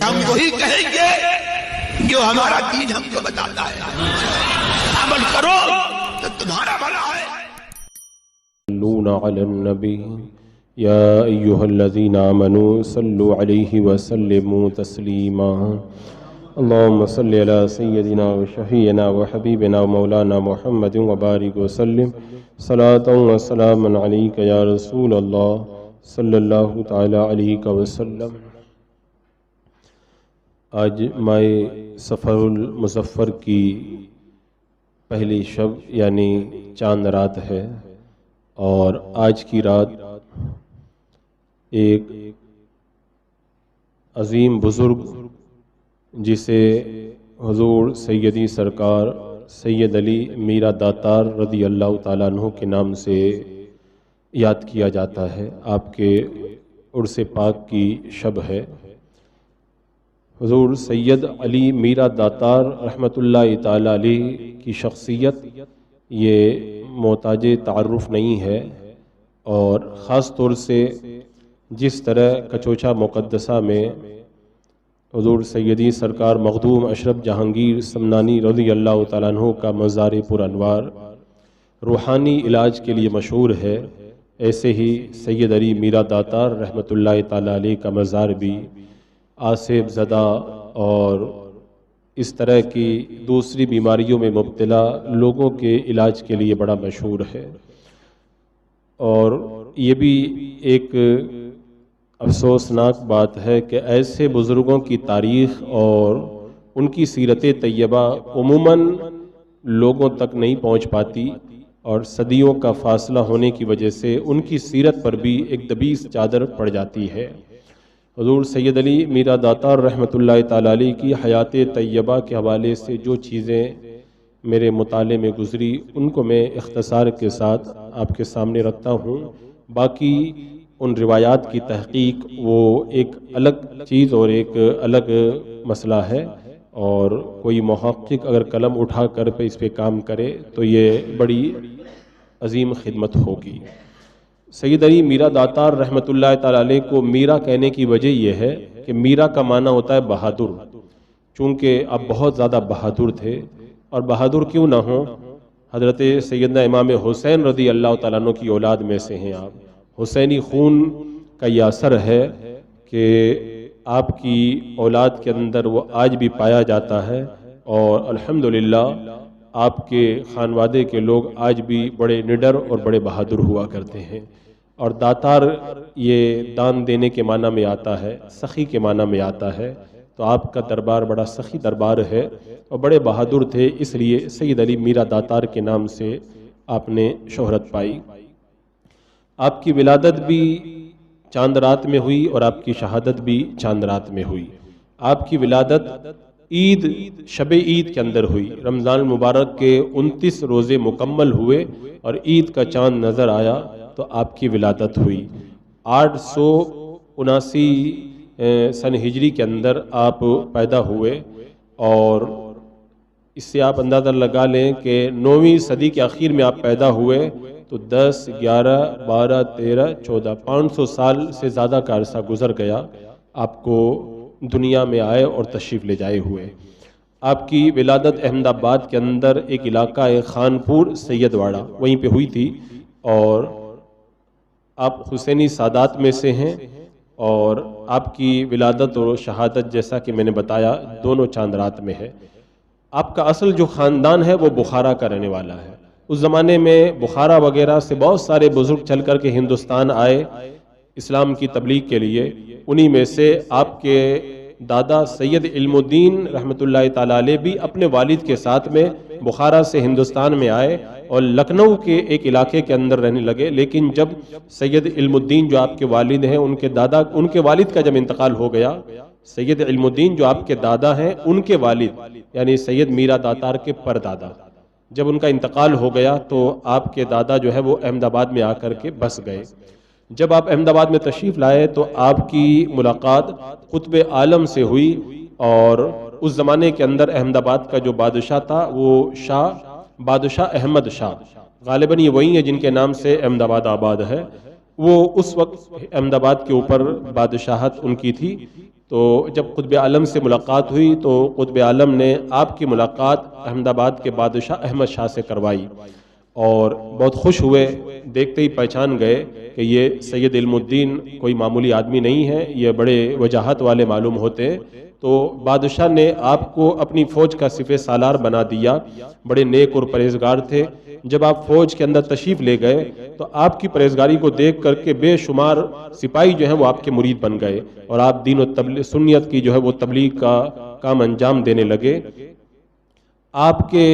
ہم وہی کہیں گے جو ہمارا دین ہم کو بتاتا ہے، عمل کرو تو تمہارا بھلا ہے۔ صلون علی النبی یا ایہا الذین آمنوا صلوا علیہ وسلموا تسلیما اللہم صلی علی سیدنا و شفیعنا و حبیبنا و مولانا محمد وبارک وسلم صلاة و سلام علیک یا رسول اللہ صلی اللہ تعالی علیہ وسلم۔ آج ماہ سفر المظفر کی پہلی شب یعنی چاند رات ہے، اور آج کی رات ایک عظیم بزرگ جسے حضور سیدی سرکار سید علی میرا داتار رضی اللہ تعالیٰ عنہ کے نام سے یاد کیا جاتا ہے، آپ کے عرس پاک کی شب ہے۔ حضور سید علی میرا داتار رحمۃ اللہ تعالیٰ علیہ کی شخصیت یہ محتاج تعارف نہیں ہے، اور خاص طور سے جس طرح کچوچا مقدسہ میں حضور سیدی سرکار مخدوم اشرف جہانگیر سمنانی رضی اللہ تعالیٰ عنہ کا مزار پر انوار روحانی علاج کے لیے مشہور ہے، ایسے ہی سید علی میرا داتار رحمۃ اللہ تعالیٰ علیہ کا مزار بھی آصب زدہ اور اس طرح کی دوسری بیماریوں میں مبتلا لوگوں کے علاج کے لیے بڑا مشہور ہے۔ اور یہ بھی ایک افسوسناک بات ہے کہ ایسے بزرگوں کی تاریخ اور ان کی سیرت طیبہ عموماً لوگوں تک نہیں پہنچ پاتی، اور صدیوں کا فاصلہ ہونے کی وجہ سے ان کی سیرت پر بھی ایک دبیس چادر پڑ جاتی ہے۔ حضور سید علی میرا داتار رحمۃ اللہ تعالیٰ علیہ کی حیات طیبہ کے حوالے سے جو چیزیں میرے مطالعے میں گزری ان کو میں اختصار کے ساتھ آپ کے سامنے رکھتا ہوں، باقی ان روایات کی تحقیق وہ ایک الگ چیز اور ایک الگ مسئلہ ہے، اور کوئی محقق اگر قلم اٹھا کر اس پہ کام کرے تو یہ بڑی عظیم خدمت ہوگی۔ سید علی میرا داتار رحمۃ اللہ تعالیٰ علیہ کو میرا کہنے کی وجہ یہ ہے کہ میرا کا معنی ہوتا ہے بہادر، چونکہ آپ بہت زیادہ بہادر تھے، اور بہادر کیوں نہ ہوں، حضرت سیدنا امام حسین رضی اللہ تعالیٰ عنہ کی اولاد میں سے ہیں آپ، حسینی خون کا یہ اثر ہے کہ آپ کی اولاد کے اندر وہ آج بھی پایا جاتا ہے، اور الحمدللہ آپ کے خانوادے کے لوگ آج بھی بڑے نڈر اور بڑے بہادر ہوا کرتے ہیں۔ اور داتار یہ دان دینے کے معنی میں آتا ہے، سخی کے معنی میں آتا ہے، تو آپ کا دربار بڑا سخی دربار ہے اور بڑے بہادر تھے، اس لیے سید علی میرا داتار کے نام سے آپ نے شہرت پائی۔ آپ کی ولادت بھی چاند رات میں ہوئی اور آپ کی شہادت بھی چاند رات میں ہوئی۔ آپ کی ولادت عید شب عید کے اندر ہوئی، رمضان المبارک کے 29 روزے مکمل ہوئے اور عید کا چاند نظر آیا تو آپ کی ولادت ہوئی۔ 879 سن ہجری کے اندر آپ پیدا ہوئے، اور اس سے آپ اندازہ لگا لیں کہ 9ویں صدی کے آخر میں آپ پیدا ہوئے تو 10 11 12 13 14 500 سال سے زیادہ کا عرصہ گزر گیا آپ کو دنیا میں آئے اور تشریف لے جائے ہوئے۔ آپ کی ولادت احمد آباد کے اندر ایک علاقہ ہے خانپور سید واڑہ، وہیں پہ ہوئی تھی، اور آپ حسینی سادات میں سے ہیں، اور آپ کی ولادت اور شہادت جیسا کہ میں نے بتایا دونوں چاند رات میں ہے۔ آپ کا اصل جو خاندان ہے وہ بخارا کا رہنے والا ہے۔ اس زمانے میں بخارا وغیرہ سے بہت سارے بزرگ چل کر کے ہندوستان آئے اسلام کی تبلیغ کے لیے، انہی میں سے آپ کے دادا سید علم الدین رحمۃ اللہ تعالیٰ علیہ بھی اپنے والد کے ساتھ میں بخارا سے ہندوستان میں آئے اور لکھنؤ کے ایک علاقے کے اندر رہنے لگے، لیکن جب سید علم الدین جو آپ کے والد ہیں ان کے والد کا جب انتقال ہو گیا، سید علم الدین جو آپ کے دادا ہیں ان کے والد یعنی سید میرا داتار کے پردادا، جب ان کا انتقال ہو گیا تو آپ کے دادا جو ہے وہ احمد آباد میں آ کر کے بس گئے۔ جب آپ احمد آباد میں تشریف لائے تو آپ کی ملاقات قطب عالم سے ہوئی، اور اس زمانے کے اندر احمد آباد کا جو بادشاہ تھا وہ بادشاہ احمد شاہ، غالباً یہ وہی ہے جن کے نام سے احمد آباد آباد ہے، وہ اس وقت احمد آباد کے اوپر بادشاہت ان کی تھی. تو جب قطب عالم سے ملاقات ہوئی تو قطب عالم نے آپ کی ملاقات احمد آباد کے بادشاہ احمد شاہ سے کروائی اور بہت خوش ہوئے. دیکھتے ہی پہچان گئے کہ یہ سید علم الدین کوئی معمولی آدمی نہیں ہے, یہ بڑے وجاہت والے معلوم ہوتے ہیں. تو بادشاہ نے آپ کو اپنی فوج کا سپہ سالار بنا دیا. بڑے نیک اور پرہیزگار تھے. جب آپ فوج کے اندر تشریف لے گئے تو آپ کی پرہیزگاری کو دیکھ کر کے بے شمار سپاہی جو ہیں وہ آپ کے مرید بن گئے اور آپ دین و سنیت کی جو ہے وہ تبلیغ کا کام انجام دینے لگے. آپ کے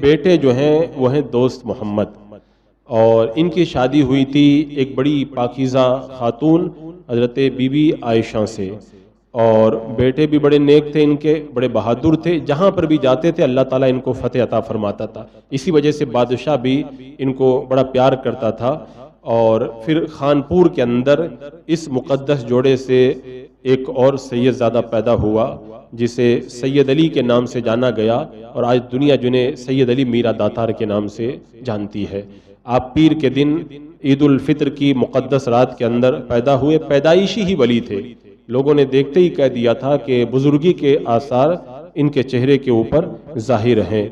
بیٹے جو ہیں وہ ہیں دوست محمد, اور ان کی شادی ہوئی تھی ایک بڑی پاکیزہ خاتون حضرت بی بی عائشہ سے, اور بیٹے بھی بڑے نیک تھے ان کے, بڑے بہادر تھے. جہاں پر بھی جاتے تھے اللہ تعالیٰ ان کو فتح عطا فرماتا تھا. اسی وجہ سے بادشاہ بھی ان کو بڑا پیار کرتا تھا. اور پھر خانپور کے اندر اس مقدس جوڑے سے ایک اور سید زادہ پیدا ہوا جسے سید علی کے نام سے جانا گیا, اور آج دنیا جنہیں سید علی میرا داتار کے نام سے جانتی ہے. آپ پیر کے دن عید الفطر کی مقدس رات کے اندر پیدا ہوئے, پیدائشی ہی ولی تھے. لوگوں نے دیکھتے ہی کہہ دیا تھا کہ بزرگی کے آثار ان کے چہرے کے اوپر ظاہر ہیں.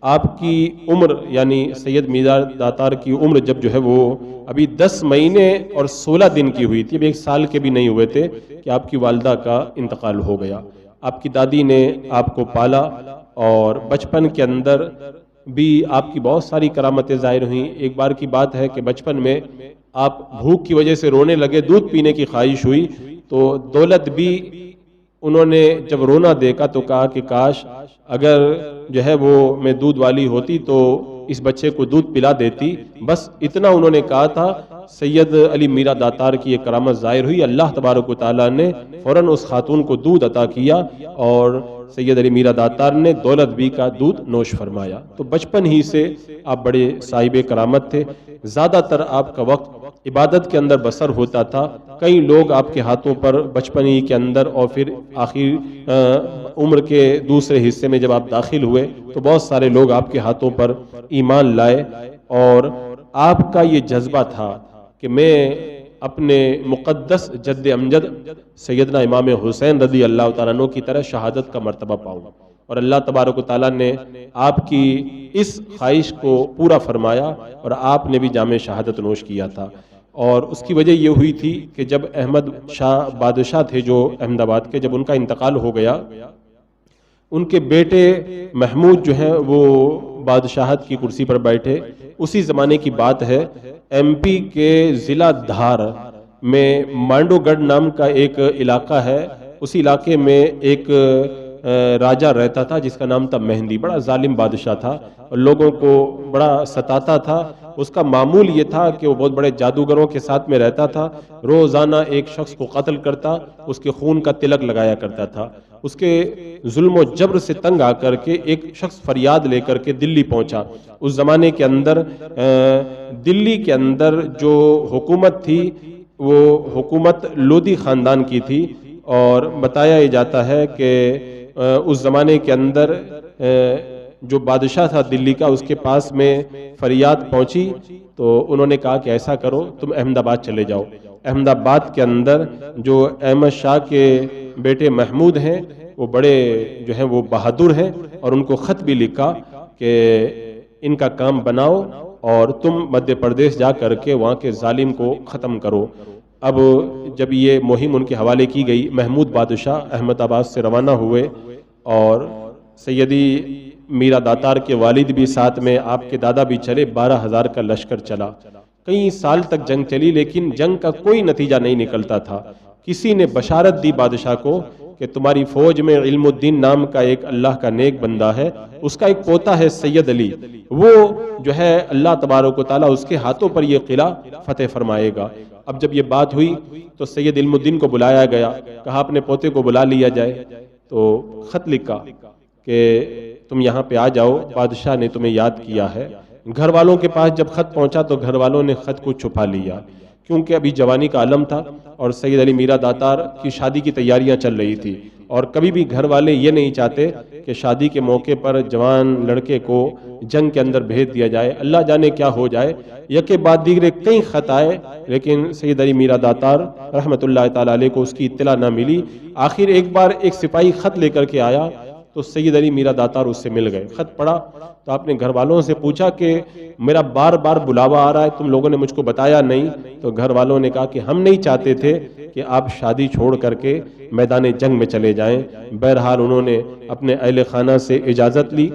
آپ کی عمر یعنی سید میرا داتار کی عمر جب جو ہے وہ ابھی 10 مہینے اور 16 دن کی ہوئی تھی, ابھی 1 سال کے بھی نہیں ہوئے تھے کہ آپ کی والدہ کا انتقال ہو گیا. آپ کی دادی نے آپ کو پالا اور بچپن کے اندر بھی آپ کی بہت ساری کرامتیں ظاہر ہوئیں. ایک بار کی بات ہے کہ بچپن میں آپ بھوک کی وجہ سے رونے لگے, دودھ پینے کی خواہش ہوئی, تو دولت بھی انہوں نے جب رونا دیکھا تو کہا کہ کاش اگر جو ہے وہ میں دودھ والی ہوتی تو اس بچے کو دودھ پلا دیتی. بس اتنا انہوں نے کہا تھا. سید علی میرا داتار کی یہ کرامت ظاہر ہوئی. اللہ تبارک و تعالیٰ نے فوراً اس خاتون کو دودھ عطا کیا اور سید علی میرا داتار نے دولت بی کا دودھ نوش فرمایا. تو بچپن ہی سے آپ بڑے صاحب کرامت تھے. زیادہ تر آپ کا وقت عبادت کے اندر بسر ہوتا تھا. کئی لوگ آپ کے ہاتھوں پر بچپن ہی کے اندر اور پھر آخر عمر کے دوسرے حصے میں جب آپ داخل ہوئے تو بہت سارے لوگ آپ کے ہاتھوں پر ایمان لائے, اور آپ کا یہ جذبہ تھا کہ میں اپنے مقدس جد امجد سیدنا امام حسین رضی اللہ تعالیٰ عنہ کی طرح شہادت کا مرتبہ پاؤں. اور اللہ تبارک و تعالیٰ نے آپ کی اس خواہش کو پورا فرمایا اور آپ نے بھی جام شہادت نوش کیا تھا. اور اس کی وجہ یہ ہوئی تھی کہ جب احمد شاہ بادشاہ تھے جو احمد آباد کے, جب ان کا انتقال ہو گیا, ان کے بیٹے محمود جو ہیں وہ بادشاہت کی کرسی پر بیٹھے. اسی زمانے کی بات ہے, ایم پی کے ضلع دھار میں مانڈو گڑھ نام کا ایک علاقہ ہے. اس علاقے میں ایک راجہ رہتا تھا جس کا نام تھا مہندی. بڑا ظالم بادشاہ تھا اور لوگوں کو بڑا ستاتا تھا. اس کا معمول یہ تھا کہ وہ بہت بڑے جادوگروں کے ساتھ میں رہتا تھا. روزانہ ایک شخص کو قتل کرتا, اس کے خون کا تلک لگایا کرتا تھا. اس کے ظلم و جبر سے تنگ آ کر کے ایک شخص فریاد لے کر کے دلی پہنچا. اس زمانے کے اندر دلی کے اندر جو حکومت تھی وہ حکومت لودھی خاندان کی تھی, اور بتایا یہ جاتا ہے کہ اس زمانے کے اندر جو بادشاہ تھا دلی کا, اس کے پاس میں فریاد پہنچی تو انہوں نے کہا کہ ایسا کرو تم احمد آباد چلے جاؤ. احمد آباد کے اندر جو احمد شاہ کے بیٹے محمود ہیں وہ بڑے جو ہیں وہ بہادر ہیں, اور ان کو خط بھی لکھا کہ ان کا کام بناؤ اور تم مدھیہ پردیش جا کر کے وہاں کے ظالم کو ختم کرو. اب جب یہ مہم ان کے حوالے کی گئی, محمود بادشاہ احمد آباد سے روانہ ہوئے اور سیدی میرا داتار کے والد بھی ساتھ میں, آپ کے دادا بھی چلے. 12,000 کا لشکر چلا. کئی سال تک جنگ چلی لیکن جنگ کا کوئی نتیجہ نہیں نکلتا تھا. کسی نے بشارت دی بادشاہ کو کہ تمہاری فوج میں علم الدین نام کا ایک اللہ کا نیک بندہ ہے, اس کا ایک پوتا ہے سید علی, وہ جو ہے اللہ تبارک و تعالیٰ اس کے ہاتھوں پر یہ قلعہ فتح فرمائے گا. اب جب یہ بات ہوئی تو سید علم الدین کو بلایا گیا, کہا اپنے پوتے کو بلا لیا جائے. تو خط لکھا کہ تم یہاں پہ آ جاؤ, بادشاہ نے تمہیں یاد کیا ہے. گھر والوں کے پاس جب خط پہنچا تو گھر والوں نے خط کو چھپا لیا, کیونکہ ابھی جوانی کا عالم تھا اور سید علی میرا داتار کی شادی کی تیاریاں چل رہی تھی. اور کبھی بھی گھر والے یہ نہیں چاہتے کہ شادی کے موقع پر جوان لڑکے کو جنگ کے اندر بھیج دیا جائے، اللہ جانے کیا ہو جائے، یکے بعد دیگرے کئی خط آئے، لیکن سید علی میرا داتار رحمۃ اللہ تعالی علیہ کو اس کی اطلاع نہ ملی۔ آخر ایک بار ایک سپاہی خط لے کر کے آیا تو سید علی میرا داتار اس سے مل گئے، خط پڑھا تو آپ نے گھر والوں سے پوچھا کہ میرا بار بار بلاوا آ رہا ہے، تم لوگوں نے مجھ کو بتایا نہیں۔ تو گھر والوں نے کہا کہ ہم نہیں چاہتے تھے کہ آپ شادی چھوڑ کر کے میدان جنگ میں چلے جائیں۔ بہرحال انہوں نے اپنے اہل خانہ سے اجازت لی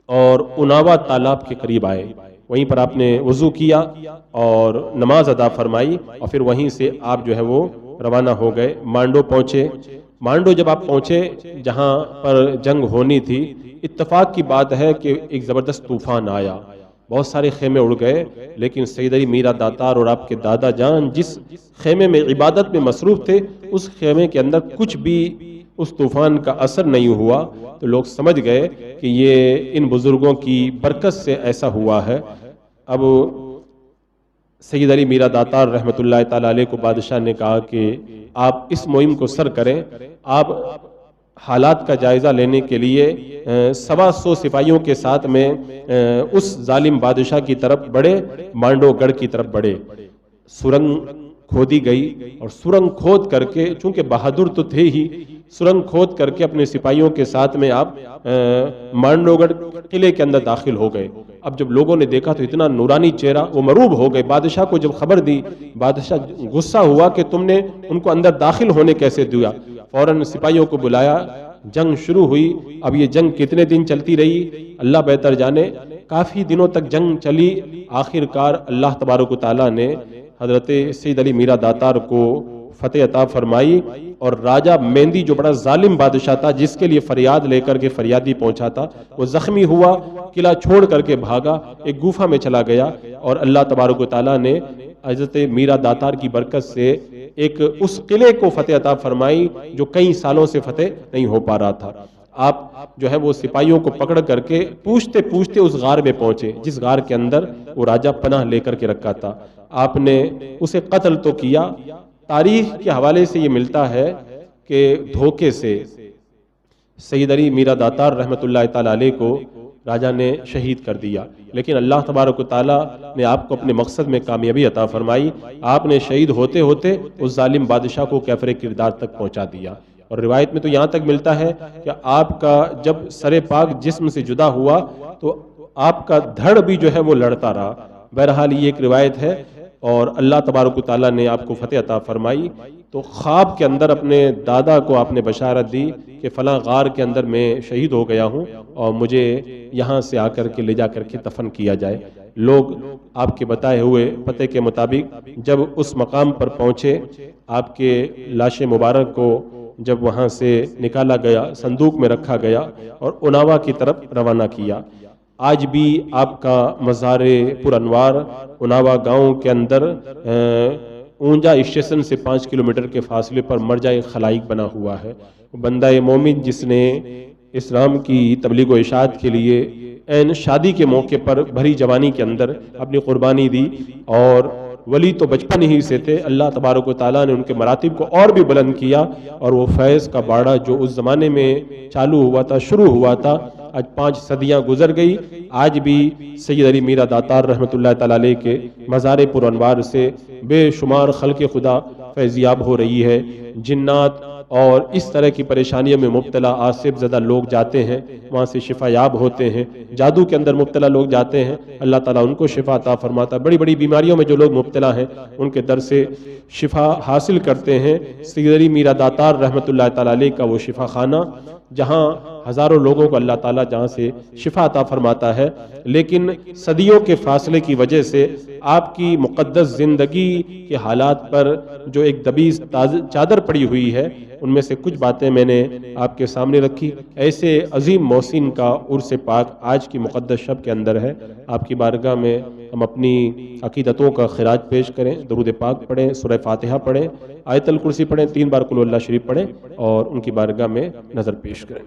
اور اناوا تالاب کے قریب آئے، وہیں پر آپ نے وضو کیا اور نماز ادا فرمائی، اور پھر وہیں سے آپ جو ہے وہ روانہ ہو گئے، مانڈو پہنچے۔ مانڈو جب آپ پہنچے جہاں پر جنگ ہونی تھی، اتفاق کی بات ہے کہ ایک زبردست طوفان آیا، بہت سارے خیمے اڑ گئے، لیکن سید علی میرا داتار اور آپ کے دادا جان جس خیمے میں عبادت میں مصروف تھے اس خیمے کے اندر کچھ بھی اس طوفان کا اثر نہیں ہوا۔ تو لوگ سمجھ گئے کہ یہ ان بزرگوں کی برکت سے ایسا ہوا ہے۔ اب سید علی میرا داتار رحمۃ اللہ تعالی علیہ کو بادشاہ نے کہا کہ آپ اس مہم کو سر کریں، آپ حالات کا جائزہ لینے کے لیے 125 سپاہیوں کے ساتھ میں اس ظالم بادشاہ کی طرف بڑھے، مانڈو گڑھ کی طرف بڑھے۔ سرنگ کھودی گئی اور سرنگ کھود کر کے، چونکہ بہادر تو تھے ہی، سرنگ کھود کر کے اپنے سپاہیوں کے ساتھ میں آپ مانڈو گڑھ قلعے کے اندر داخل ہو گئے۔ اب جب لوگوں نے دیکھا تو اتنا نورانی چہرہ، وہ مروب ہو گئے۔ بادشاہ کو جب خبر دی، بادشاہ غصہ ہوا کہ تم نے ان کو اندر داخل ہونے کیسے دیا۔ فوراً سپاہیوں کو بلایا، جنگ شروع ہوئی۔ اب یہ جنگ کتنے دن چلتی رہی اللہ بہتر جانے، کافی دنوں تک جنگ چلی۔ آخر کار اللہ تبارک و تعالیٰ نے حضرت سید علی میرا داتار کو فتح عطا فرمائی، اور راجہ مہندی جو بڑا ظالم بادشاہ تھا، جس کے لیے فریاد لے کر کے فریادی پہنچا تھا، وہ زخمی ہوا، قلعہ چھوڑ کر کے بھاگا، ایک گوفا میں چلا گیا، اور اللہ تبارک و تعالیٰ نے حضرت میرا داتار کی برکت سے ایک اس قلعے کو فتح عطا فرمائی جو کئی سالوں سے فتح نہیں ہو پا رہا تھا۔ آپ جو ہے وہ سپاہیوں کو پکڑ کر کے پوچھتے پوچھتے اس غار میں پہنچے جس غار کے اندر وہ راجہ پناہ لے کر کے رکھا تھا۔ آپ نے اسے قتل تو کیا، تاریخ کے حوالے سے یہ ملتا ہے کہ دھوکے سے سید علی میرا داتار رحمۃ اللہ تعالی علیہ کو راجہ نے شہید کر دیا، لیکن اللہ تبارک و تعالیٰ نے آپ کو اپنے مقصد میں کامیابی عطا فرمائی۔ آپ نے شہید ہوتے ہوتے اس ظالم بادشاہ کو کیفر کردار تک پہنچا دیا، اور روایت میں تو یہاں تک ملتا ہے کہ آپ کا جب سر پاک جسم سے جدا ہوا تو آپ کا دھڑ بھی جو ہے وہ لڑتا رہا۔ بہرحال یہ ایک روایت ہے، اور اللہ تبارک و تعالیٰ نے آپ کو فتح عطا فرمائی۔ تو خواب کے اندر اپنے دادا کو آپ نے بشارت دی کہ فلاں غار کے اندر میں شہید ہو گیا ہوں اور مجھے یہاں سے آ کر کے لے جا کر کے دفن کیا جائے۔ لوگ آپ کے بتائے ہوئے پتے کے مطابق جب اس مقام پر پہنچے، آپ کے لاش مبارک کو جب وہاں سے نکالا گیا، صندوق میں رکھا گیا اور اناوا کی طرف روانہ کیا۔ آج بھی آپ کا مزار پر انوار اناوا گاؤں کے اندر اونجا اسٹیشن سے 5 کلومیٹر کے فاصلے پر مرجع خلائق بنا ہوا ہے۔ بندہ مومن جس نے اسلام کی تبلیغ و اشاعت کے لیے عین شادی کے موقع پر بھری جوانی کے اندر اپنی قربانی دی، اور ولی تو بچپن ہی سے تھے، اللہ تبارک و تعالیٰ نے ان کے مراتب کو اور بھی بلند کیا، اور وہ فیض کا باڑہ جو اس زمانے میں چالو ہوا تھا، شروع ہوا تھا، آج 5 صدیاں گزر گئی، آج بھی سید علی میرا داتار رحمۃ اللہ تعالی علیہ کے مزار پر انوار سے بے شمار خلق خدا فیضیاب ہو رہی ہے۔ جنات اور اس طرح کی پریشانیوں میں مبتلا آصف زدہ لوگ جاتے ہیں، وہاں سے شفا یاب ہوتے ہیں۔ جادو کے اندر مبتلا لوگ جاتے ہیں، اللہ تعالیٰ ان کو شفا عطا فرماتا ہے۔ بڑی بڑی بیماریوں میں جو لوگ مبتلا ہیں ان کے در سے شفا حاصل کرتے ہیں۔ سید علی میرا داتار رحمۃ اللہ تعالی علیہ کا وہ شفا خانہ جہاں ہزاروں لوگوں کو اللہ تعالیٰ جہاں سے شفا عطا فرماتا ہے، لیکن صدیوں کے فاصلے کی وجہ سے آپ کی مقدس زندگی کے حالات پر جو ایک دبیز چادر پڑی ہوئی ہے، ان میں سے کچھ باتیں میں نے آپ کے سامنے رکھی۔ ایسے عظیم محسن کا عرس پاک آج کی مقدس شب کے اندر ہے، آپ کی بارگاہ میں ہم اپنی عقیدتوں کا خراج پیش کریں، درود پاک پڑھیں، سورہ فاتحہ پڑھیں، آیت الکرسی پڑھیں، 3 بار قل اللہ شریف پڑھیں، اور ان کی بارگاہ میں نظر پیش کریں۔